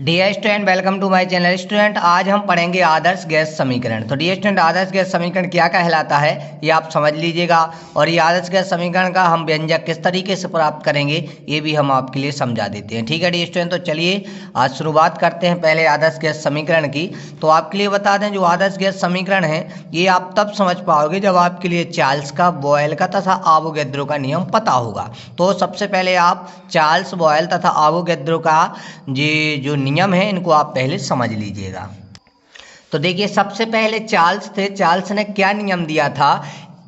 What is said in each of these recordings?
Dear student, welcome to my channel. Student, आज हम पढ़ेंगे आदर्श गैस समीकरण। तो डियर स्टूडेंट, आदर्श गैस समीकरण क्या कहलाता है ये आप समझ लीजिएगा, और ये आदर्श गैस समीकरण का हम व्यंजक किस तरीके से प्राप्त करेंगे ये भी हम आपके लिए समझा देते हैं। ठीक है डियर स्टूडेंट, तो चलिए आज शुरुआत करते हैं पहले आदर्श गैस समीकरण की। तो आपके लिए बता दें, जो आदर्श गैस समीकरण है ये आप तब समझ पाओगे जब आपके लिए चार्ल्स का, बॉयल का तथा आवोगैद्रो का नियम पता होगा। तो सबसे पहले आप चार्ल्स, बॉयल तथा आवोगैद्रो का ये जो नियम है इनको आप पहले समझ लीजिएगा। तो देखिए, सबसे पहले चार्ल्स थे। चार्ल्स ने क्या नियम दिया था?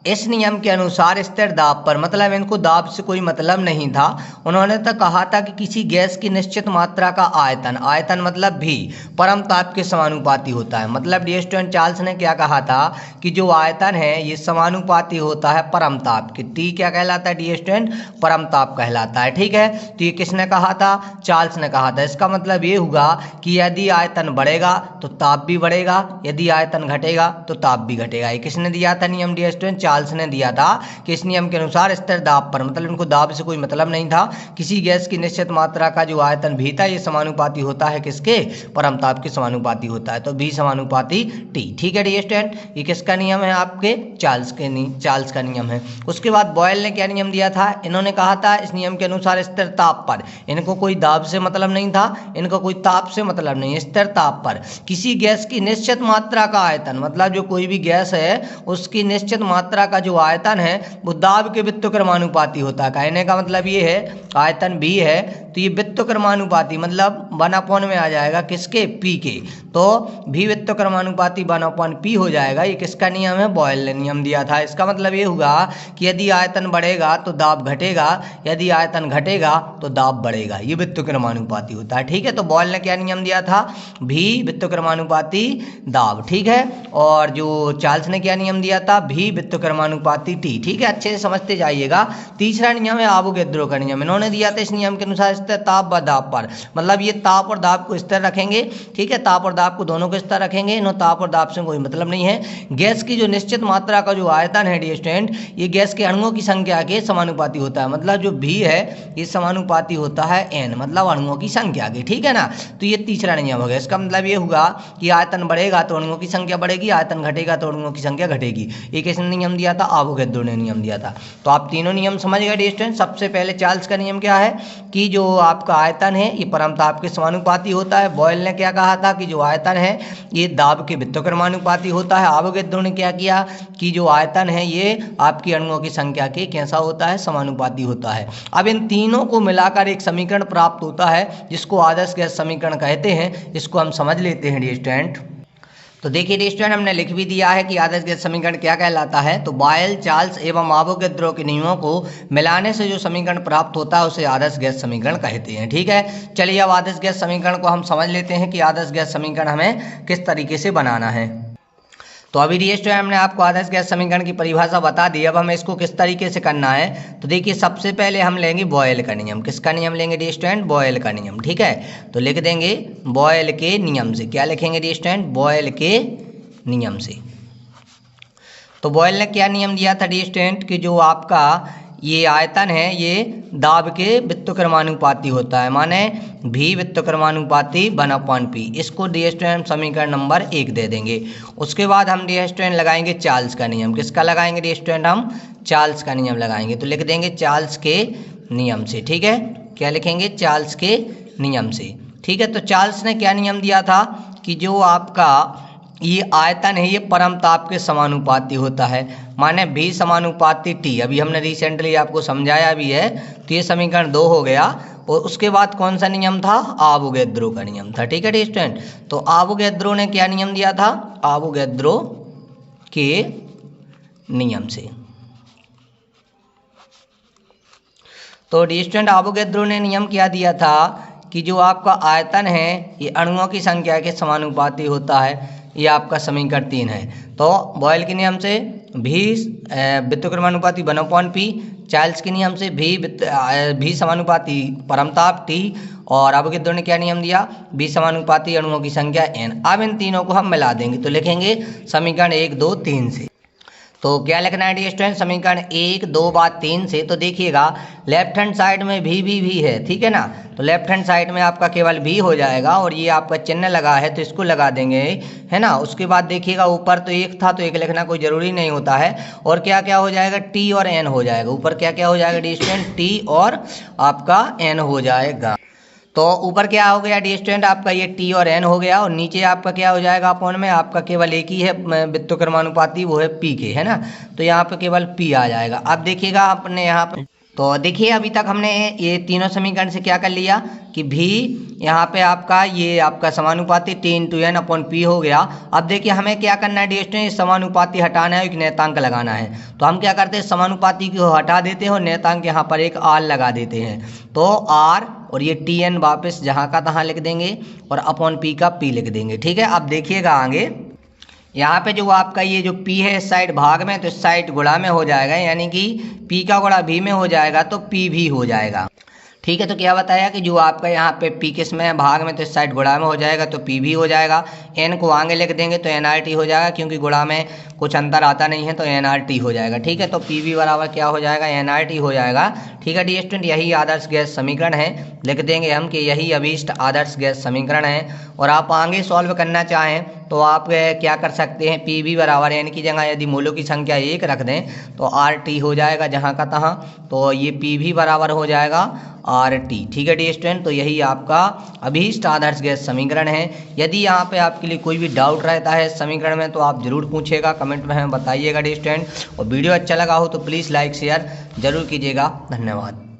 इस नियम के अनुसार स्थिर दाब पर, मतलब इनको दाब से कोई मतलब नहीं था, उन्होंने तो कहा था कि किसी गैस की निश्चित मात्रा का आयतन, आयतन मतलब भी, परम ताप के समानुपाती होता है। मतलब डियर स्टूडेंट, चार्ल्स ने क्या कहा था कि जो आयतन है ये समानुपाती होता है परम ताप के। टी क्या कहलाता है डियर स्टूडेंट? परम ताप कहलाता है। ठीक है, तो ये किसने कहा था? चार्ल्स ने कहा था। इसका मतलब ये हुआ कि यदि आयतन बढ़ेगा तो ताप भी बढ़ेगा, यदि आयतन घटेगा तो ताप भी घटेगा। ये किसने दिया था नियम डियर स्टूडेंट? चार्ल्स ने दिया था कि इस नियम के अनुसार स्थिर दाब पर, मतलब इनको दाब से कोई मतलब नहीं था, किसी गैस की निश्चित मात्रा का जो आयतन भी था ये समानुपाती होता है किसके? परम ताप के समानुपाती होता है। तो बी समानुपाती टी। ठीक है डियर स्टूडेंट, ये किसका नियम है? आपके चार्ल्स का नियम है। उसके बाद बॉयल ने क्या नियम दिया था? इन्होंने कहा था इस नियम के अनुसार स्थिर ताप पर, इनको कोई दाब से मतलब नहीं था, इनको कोई ताप से मतलब नहीं, स्थिर ताप पर किसी गैस की निश्चित मात्रा का आयतन, मतलब जो कोई भी गैस है उसकी निश्चित मात्रा का जो आयतन है वो दाब के व्युत्क्रमानुपाती होता है। कहने का मतलब ये है, आयतन भी है तो ये व्युत्क्रमानुपाती, मतलब 1/, में आ जाएगा किसके? पी के। तो भी व्युत्क्रमानुपाती 1/p हो जाएगा। ये किसका नियम है? बॉयल ने नियम दिया था। इसका मतलब ये हुआ कि यदि आयतन बढ़ेगा तो दाब घटेगा, यदि आयतन घटेगा तो दाब बढ़ेगा। ये व्युत्क्रमानुपाती होता है। ठीक है, तो बॉयल ने क्या नियम दिया था? भी व्युत्क्रमानुपाती दाब। ठीक है, और जो चार्ल्स ने क्या नियम दिया था? भी व्युत्क्रमानुपाती टी। ठीक है, अच्छे से समझते जाइएगा। तीसरा नियम है आवोगैद्रो का नियम। इन्होंने दिया था इस नियम के अनुसार स्थिर ताप व दाब पर, मतलब ये ताप और दाब को स्थिर रखेंगे। ठीक है, ताप और दाब को दोनों को स्थिर रखेंगे, इन्होंने ताप और दाब से कोई मतलब नहीं है। गैस की जो निश्चित मात्रा का जो आयतन है डियर स्टूडेंट, ये गैस के अणुओं की संख्या के समानुपाती होता है। मतलब जो भी है ये समानुपाती होता है एन, मतलब अणुओं की संख्या के। ठीक है ना, तो ये तीसरा नियम हो गया। इसका मतलब ये हुआ कि आयतन बढ़ेगा तो अणुओं की संख्या बढ़ेगी, आयतन घटेगा तो अणुओं की संख्या घटेगी। ये किसने नियम दिया था? आवोगैद्रो ने नियम दिया था। तो आप तीनों नियम समझ गए डियर स्टूडेंट। सबसे पहले चार्ल्स का नियम क्या है कि जो आपका आयतन है ये परम ताप के समानुपाती होता है। बॉयल ने क्या कहा था कि जो आयतन है ये दाब के व्युत्क्रमानुपाती होता है। आवोगैद्रो ने क्या किया कि जो आयतन है ये आपकी अणुओं की संख्या के कैसा होता है? समानुपाती होता है। अब इन तीनों को मिलाकर एक समीकरण प्राप्त होता है जिसको आदर्श गैस समीकरण कहते हैं। इसको हम समझ लेते हैं डियर स्टूडेंट। तो देखिए डियर स्टूडेंट, हमने लिख भी दिया है कि आदर्श गैस समीकरण क्या कहलाता है। तो बॉयल, चार्ल्स एवं आवोगैद्रो के नियमों को मिलाने से जो समीकरण प्राप्त होता है उसे आदर्श गैस समीकरण कहते हैं। ठीक है, चलिए अब आदर्श गैस समीकरण को हम समझ लेते हैं कि आदर्श गैस समीकरण हमें किस तरीके से बनाना है। तो अभी डियर स्टूडेंट, हमने आपको आदर्श गैस समीकरण की परिभाषा बता दी। अब हमें इसको किस तरीके से करना है, तो देखिए सबसे पहले हम लेंगे बॉयल का नियम। किसका नियम लेंगे डियर स्टूडेंट? बॉयल का नियम। ठीक है, तो लिख देंगे बॉयल के नियम से। क्या लिखेंगे डियर स्टूडेंट? बॉयल के नियम से। तो बॉयल ने क्या नियम दिया था डियर स्टूडेंट कि जो आपका ये आयतन है ये दाब के व्युत्क्रमानुपाती होता है, माने भी व्युत्क्रमानुपाती 1/p। इसको डियर स्टूडेंट समीकरण नंबर 1 दे देंगे। उसके बाद हम डियर स्टूडेंट लगाएंगे चार्ल्स का नियम। किसका लगाएंगे डियर स्टूडेंट? हम चार्ल्स का नियम लगाएंगे। तो लिख देंगे चार्ल्स के नियम से। ठीक है, क्या लिखेंगे? चार्ल्स के नियम से। ठीक है, तो चार्ल्स ने क्या नियम दिया था कि जो आपका ये आयतन है ये परम ताप के समानुपाती होता है, माने भी समानुपाती टी। अभी हमने रिसेंटली आपको समझाया भी है। तो ये समीकरण 2 हो गया। और उसके बाद कौन सा नियम था? आवोगैद्रो का नियम था। ठीक है डियर स्टूडेंट, तो आवोगैद्रो ने क्या नियम दिया था? आवोगैद्रो के नियम से। तो डियर स्टूडेंट, आवोगैद्रो ने नियम क्या दिया था कि जो आपका आयतन है ये अणुओं की संख्या के समानुपाती होता है। ये आपका समीकरण 3 है। तो बॉयल के नियम से भी व्युत्क्रमानुपाती 1/p, चार्ल्स के नियम से भी समानुपाती परमताप टी, और आवोगैद्रो ने क्या नियम दिया? भी समानुपाती अणुओं की संख्या n। अब इन तीनों को हम मिला देंगे तो लिखेंगे समीकरण 1, 2, 3 से। तो क्या लिखना है डी स्टूडेंट, समीकरण 1 2 बात 3 से। तो देखिएगा लेफ्ट हैंड साइड में भी है, ठीक है ना। तो लेफ्ट हैंड साइड में आपका केवल भी हो जाएगा और ये आपका चिन्ह लगा है तो इसको लगा देंगे, है ना। उसके बाद देखिएगा ऊपर तो एक था तो एक लिखना कोई ज़रूरी नहीं होता है। और क्या क्या हो जाएगा, टी और एन हो जाएगा। ऊपर क्या क्या हो जाएगा डी स्टूडेंट, टी और आपका एन हो जाएगा। तो ऊपर क्या हो गया डी स्टूडेंट, आपका ये टी और एन हो गया और नीचे आपका क्या हो जाएगा अपॉन में, आपका केवल एक ही है व्युत्क्रमानुपाती, वो है पी के, है ना। तो यहाँ पे केवल पी आ जाएगा। अब देखिएगा आपने यहाँ पे, तो देखिए अभी तक हमने ये तीनों समीकरण से क्या कर लिया कि भी यहाँ पे आपका ये आपका समानुपाती T into N upon P हो गया। अब देखिए हमें क्या करना है डी स्टूडेंट, समानुपाती हटाना है, एक नियतांक लगाना है। तो हम क्या करते हैं, समानुपाती को हटा देते हैं और नियतांक यहाँ पर एक आर लगा देते हैं। तो आर और ये टी एन वापस जहाँ का तहाँ लिख देंगे और अपॉन पी का पी लिख देंगे, ठीक है। अब देखिएगा आगे यहाँ पे जो आपका ये जो P है इस साइड भाग में, तो इस साइड गुणा में हो जाएगा, यानी कि P का गुणा V में हो जाएगा तो P भी हो जाएगा, ठीक है। तो क्या बताया कि जो आपका यहाँ पे P किस में है, भाग में, तो इस साइड गुणा में हो जाएगा तो P भी हो जाएगा। N को आगे लिख देंगे तो NRT हो जाएगा, क्योंकि गुणा में कुछ अंतर आता नहीं है तो NRT हो जाएगा, ठीक है। तो P भी बराबर क्या हो जाएगा, NRT हो जाएगा, ठीक है डी स्टूडेंट। यही आदर्श गैस समीकरण है, लिख देंगे हम कि यही अभीष्ट आदर्श गैस समीकरण है। और आप आगे सॉल्व करना चाहें तो आप क्या कर सकते हैं, पी भी बराबर एन की जगह यदि मूलों की संख्या 1 रख दें तो आर टी हो जाएगा जहाँ का तहाँ। तो ये पी भी बराबर हो जाएगा आर टी, ठीक है डी स्टूडेंट। तो यही आपका अभीष्ट आदर्श गैस समीकरण है। यदि यहाँ पे आपके लिए कोई भी डाउट रहता है समीकरण में तो आप जरूर पूछिएगा, कमेंट में हमें बताइएगा डी स्टूडेंट। और वीडियो अच्छा लगा हो तो प्लीज़ लाइक शेयर जरूर कीजिएगा। धन्यवाद।